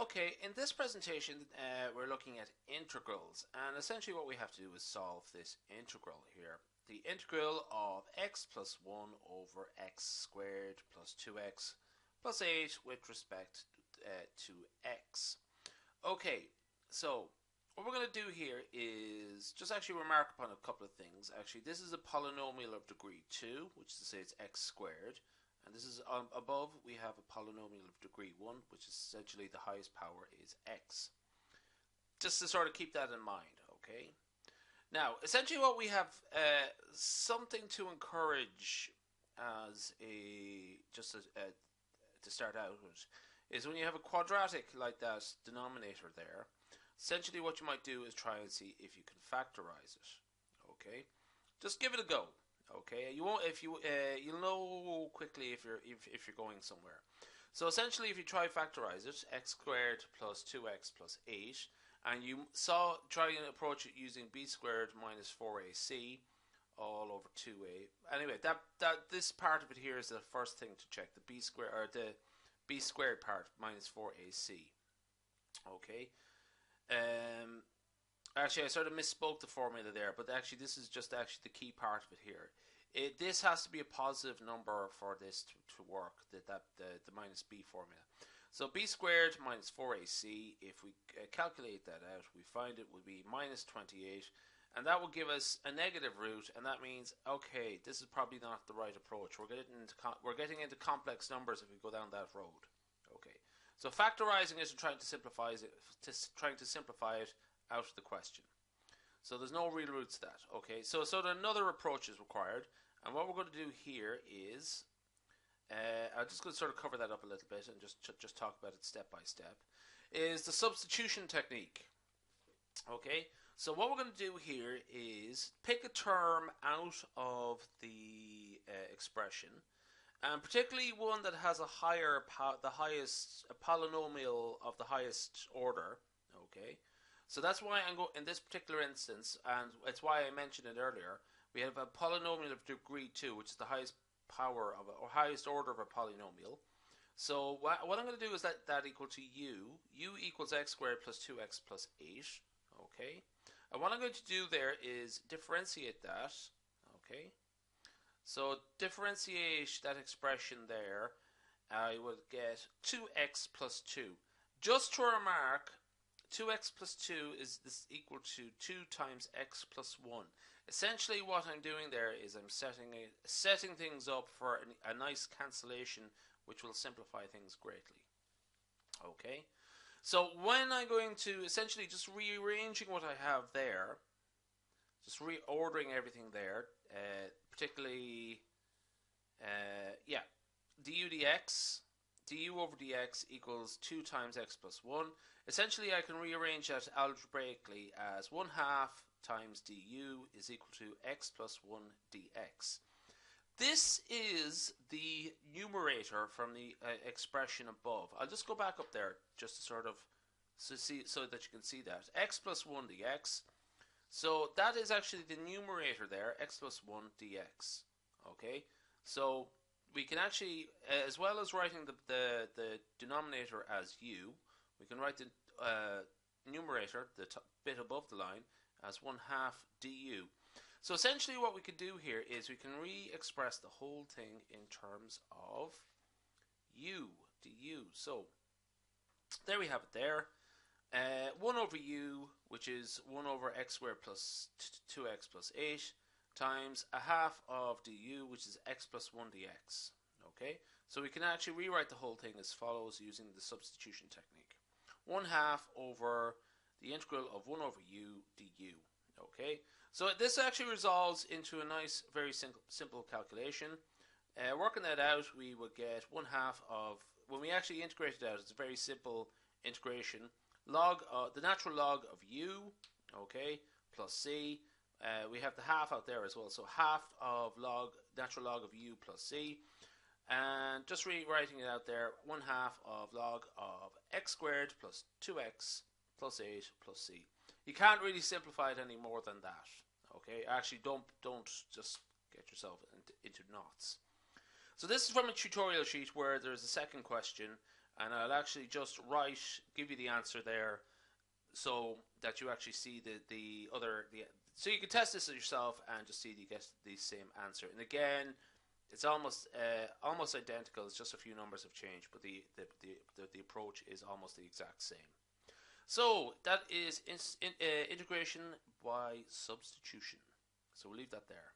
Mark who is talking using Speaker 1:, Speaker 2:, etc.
Speaker 1: Okay, in this presentation, we're looking at integrals, and essentially what we have to do is solve this integral here. The integral of x plus 1 over x squared plus 2x plus 8 with respect to x. Okay, so what we're going to do here is just actually remark upon a couple of things. Actually, this is a polynomial of degree 2, which is to say it's x squared. And this is above we have a polynomial of degree 1, which is essentially the highest power is x. Just to sort of keep that in mind, okay? Now, essentially what we have, something to encourage as to start out with, is when you have a quadratic like that denominator there, essentially what you might do is try and see if you can factorize it, okay? Just give it a go. Okay, you won't if you you'll know quickly if you're going somewhere. So essentially, if you try factorize it, x squared plus 2x plus 8, and you try and approach it using b squared minus 4ac all over 2a. Anyway, that this part of it here is the first thing to check, the b squared or the b squared part minus 4ac. Okay. Actually, I sort of misspoke the formula there, but actually this is just actually the key part of it here. This has to be a positive number for this to work, the minus b formula. So b squared minus 4ac, if we calculate that out, we find it would be minus 28, and that will give us a negative root, and that means, okay, this is probably not the right approach. We're getting into complex numbers if we go down that road. Okay, so factorizing it and trying to simplify it out of the question. So there's no real roots to that. Okay, so another approach is required, and what we're going to do here is, I'm just going to sort of cover that up a little bit and just talk about it step by step, is the substitution technique. Okay, so what we're going to do here is pick a term out of the expression, and particularly one that has a polynomial of the highest order. Okay. So that's why I'm going in this particular instance, and it's why I mentioned it earlier. We have a polynomial of degree 2, which is the highest power of or highest order of a polynomial. So what I'm going to do is that equal to u. U equals x squared plus 2x plus 8. Okay. And what I'm going to do there is differentiate that. Okay. So differentiate that expression there. I will get 2x plus 2. Just to remark, 2x plus 2 is this equal to 2 times x plus 1. Essentially what I'm doing there is I'm setting things up for a nice cancellation, which will simplify things greatly. Okay, so when I'm going to essentially just rearranging what I have there, just reordering everything there, particularly du dx, du over dx equals 2 times x plus 1. Essentially, I can rearrange that algebraically as 1 half times du is equal to x plus 1 dx. This is the numerator from the expression above. I'll just go back up there just to sort of so that you can see that. X plus 1 dx. So that is actually the numerator there, x plus 1 dx. Okay, so we can actually, as well as writing the denominator as u, we can write the numerator, the bit above the line, as 1 half du. So essentially what we could do here is we can re-express the whole thing in terms of u, du. So there we have it there. 1 over u, which is 1 over x squared plus 2x plus 8, times a half of du, which is x plus 1 dx. Okay, so we can actually rewrite the whole thing as follows using the substitution technique. 1 half over the integral of 1 over u du. Okay, so this actually resolves into a nice, very simple calculation. Working that out, we would get 1 half of, when we actually integrate it out, it's a very simple integration. The natural log of u, okay, plus c. We have the half out there as well, so half of natural log of u plus c. And just rewriting it out there, 1 half of log of x squared plus 2x plus 8 plus c. You can't really simplify it any more than that. Okay, actually don't just get yourself into knots. So this is from a tutorial sheet where there's a second question, And I'll actually just give you the answer there, so that you actually see so you can test this yourself and just see that you get the same answer. And again, it's almost identical. It's just a few numbers have changed, but the approach is almost the exact same. So that is integration by substitution. So we'll leave that there.